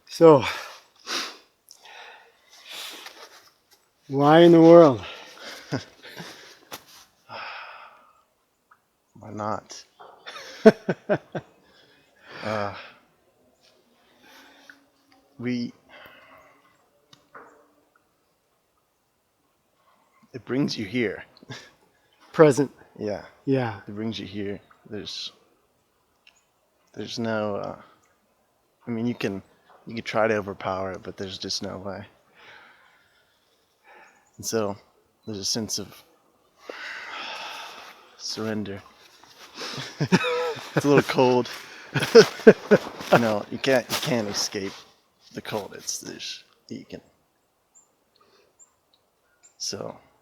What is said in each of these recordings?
So, why in the world? Why not? It brings you here. Present. Yeah. Yeah. It brings you here. There's no, I mean, you can try to overpower it, but there's just no way. And so there's a sense of surrender. It's a little cold. You can't escape the cold.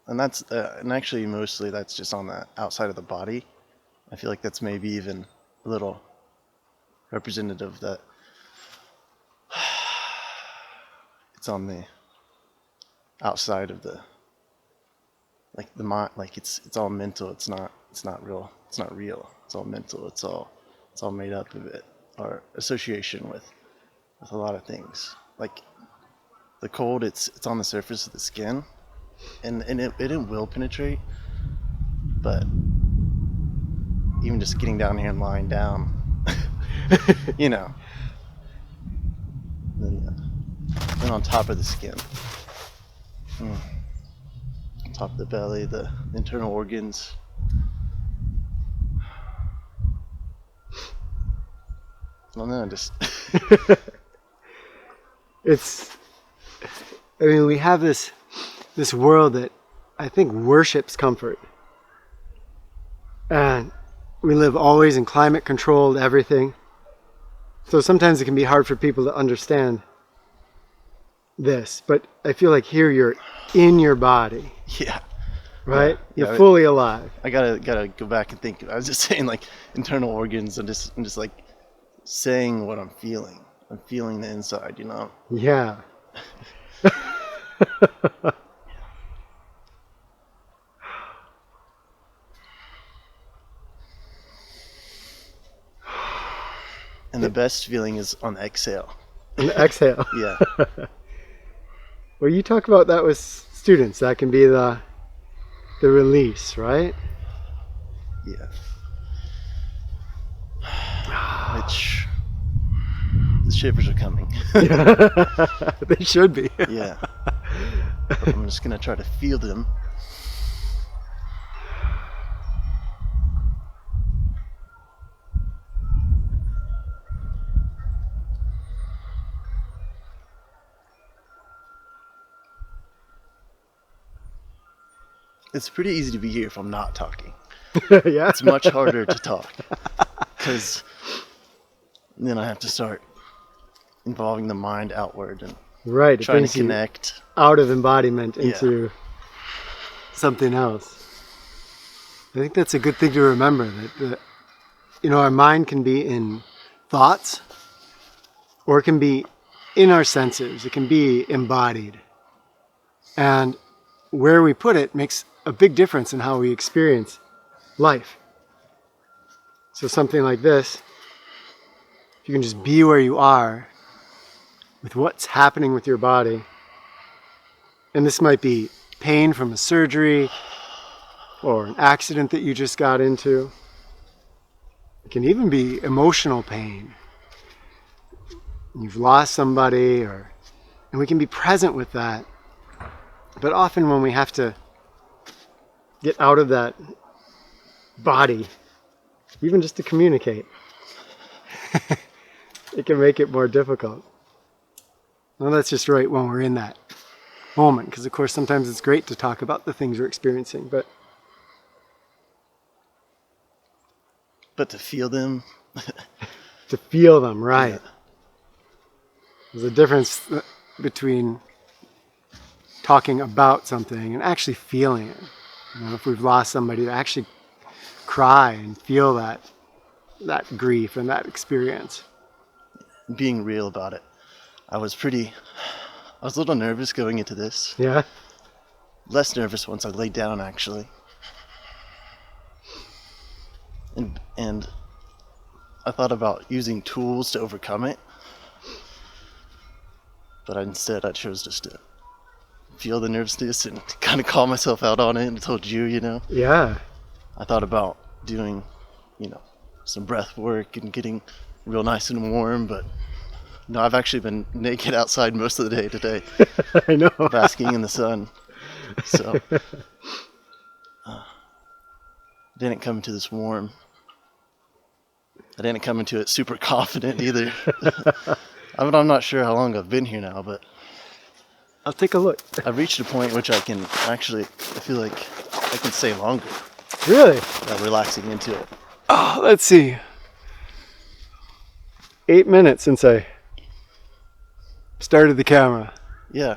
And actually mostly that's just on the outside of the body. I feel like that's maybe even a little representative that it's on the outside of the mind, like it's all mental. It's not real. It's not real. It's all mental. It's all made up of it, or association with a lot of things. Like the cold, it's on the surface of the skin, and it will penetrate. But even just getting down here and lying down, then on top of the skin, on top of the belly, the internal organs. I don't know, just we have this world that I think worships comfort. And we live always in climate controlled everything. So sometimes it can be hard for people to understand this, but I feel like here you're in your body. Yeah. Right? Yeah, you're fully alive. I gotta go back and think. I was just saying, like, internal organs. I'm just like saying what I'm feeling. I'm feeling the inside, Yeah. And the best feeling is on the exhale. On the exhale. Yeah. Well, you talk about that with students. That can be the release, right? Yeah. Which the shivers are coming. They should be. Yeah. But I'm just gonna try to feel them. It's pretty easy to be here if I'm not talking. Yeah. It's much harder to talk because then I have to start involving the mind outward and trying to connect out of embodiment into something else. I think that's a good thing to remember, that our mind can be in thoughts, or it can be in our senses. It can be embodied, and where we put it makes a big difference in how we experience life. So something like this, if you can just be where you are with what's happening with your body, and this might be pain from a surgery or an accident that you just got into. It can even be emotional pain. You've lost somebody, and we can be present with that. But often when we have to get out of that body, even just to communicate, it can make it more difficult. Well, that's just right when we're in that moment. Because of course, sometimes it's great to talk about the things we're experiencing, but to feel them. to feel them, right? Yeah. There's a difference between talking about something and actually feeling it. You know, if we've lost somebody, to actually cry and feel that grief and that experience. Being real about it. I was a little nervous going into this. Yeah. Less nervous once I laid down, actually. And I thought about using tools to overcome it. But instead I chose just to feel the nervousness and kind of call myself out on it, and told you, Yeah. I thought about doing, some breath work and getting real nice and warm, but no, I've actually been naked outside most of the day today. I know. Basking in the sun. So didn't come into this warm. I didn't come into it super confident either. I'm not sure how long I've been here now, but I'll take a look. I've reached a point which I feel like I can stay longer. Really? Relaxing into it. Oh, let's see. 8 minutes since I started the camera. Yeah.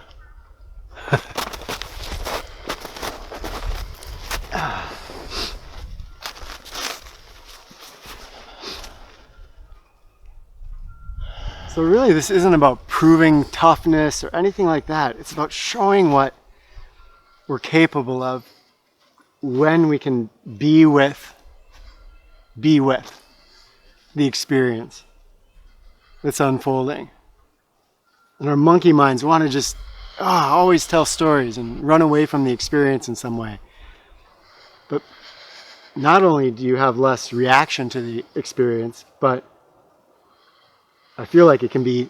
So really, this isn't about proving toughness or anything like that. It's about showing what we're capable of when we can be with the experience that's unfolding. And our monkey minds want to just always tell stories and run away from the experience in some way. But not only do you have less reaction to the experience, but I feel like it can be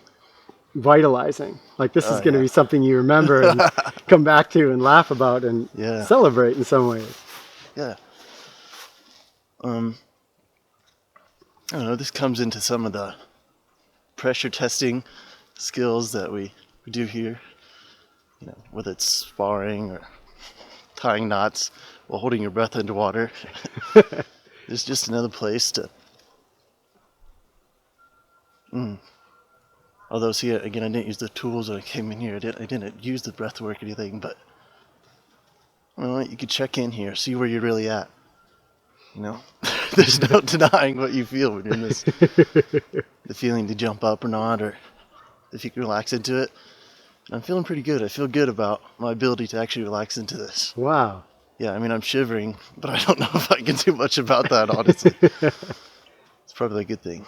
vitalizing. Like this is going to be something you remember and come back to and laugh about and celebrate in some ways. Yeah. I don't know, this comes into some of the pressure testing skills that we do here. Whether it's sparring or tying knots while holding your breath underwater. There's just another place to... Although, see, again, I didn't use the tools when I came in here. I didn't use the breath work or anything, but you could check in here, see where you're really at. There's no denying what you feel when you're in this. The feeling to jump up or not, or if you can relax into it. And I'm feeling pretty good. I feel good about my ability to actually relax into this. Wow. Yeah, I'm shivering, but I don't know if I can do much about that, honestly. It's probably a good thing.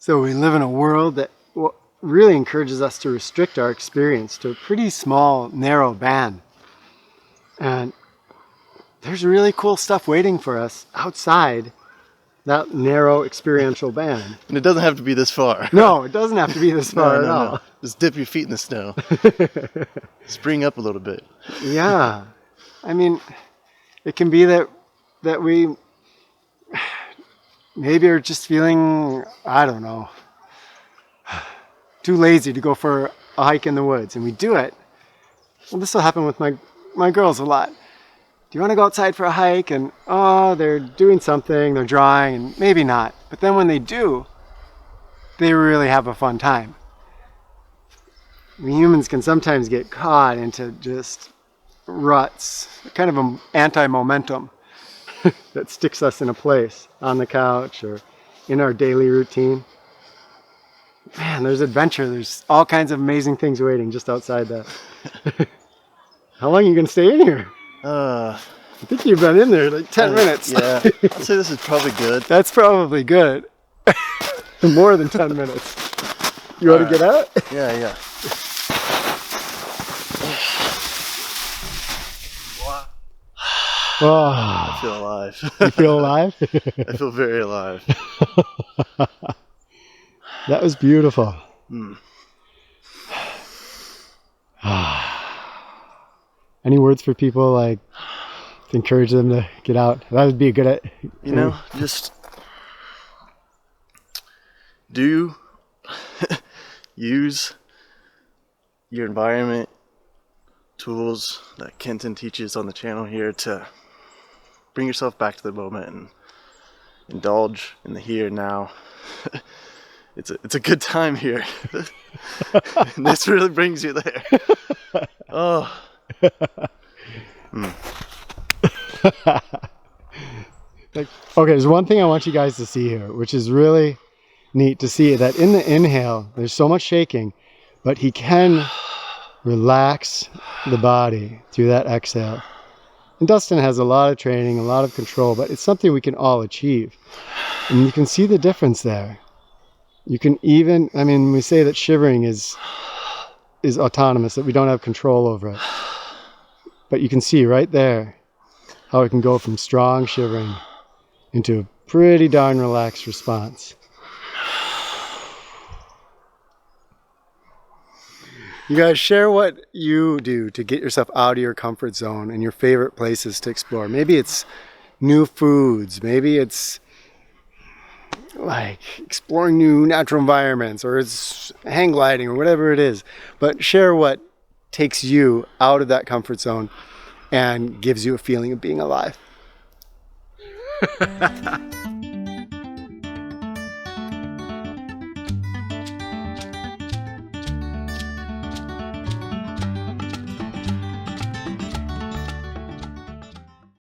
So we live in a world that really encourages us to restrict our experience to a pretty small, narrow band. And there's really cool stuff waiting for us outside that narrow experiential band. And it doesn't have to be this far. No, it doesn't have to be this far at all. Just dip your feet in the snow. Spring up a little bit. Yeah. It can be that we maybe are just feeling, I don't know, too lazy to go for a hike in the woods, and we do it. Well, this will happen with my girls a lot. Do you want to go outside for a hike? And they're doing something, they're drawing, and maybe not. But then when they do, they really have a fun time. We humans can sometimes get caught into just ruts, kind of an anti-momentum that sticks us in a place on the couch or in our daily routine. Man, there's adventure. There's all kinds of amazing things waiting just outside that. How long are you going to stay in here? I think you've been in there like 10 minutes. Yeah, I'll say this is probably good. That's probably good. More than 10 minutes. You want to get out? Yeah. Oh, I feel alive. You feel alive? I feel very alive. That was beautiful. Any words for people, like, to encourage them to get out? That would be a good... Just do use your environment tools that Kenton teaches on the channel here to bring yourself back to the moment and indulge in the here and now. It's a good time here. And this really brings you there. Oh. Okay, there's one thing I want you guys to see here, which is really neat to see, that in the inhale, there's so much shaking, but he can relax the body through that exhale. And Dustin has a lot of training, a lot of control, but it's something we can all achieve. And you can see the difference there. You can even, I mean, we say that shivering is autonomous, that we don't have control over it. But you can see right there how it can go from strong shivering into a pretty darn relaxed response. You guys, share what you do to get yourself out of your comfort zone and your favorite places to explore. Maybe it's new foods, maybe it's like exploring new natural environments, or it's hang gliding, or whatever it is. But share what takes you out of that comfort zone and gives you a feeling of being alive.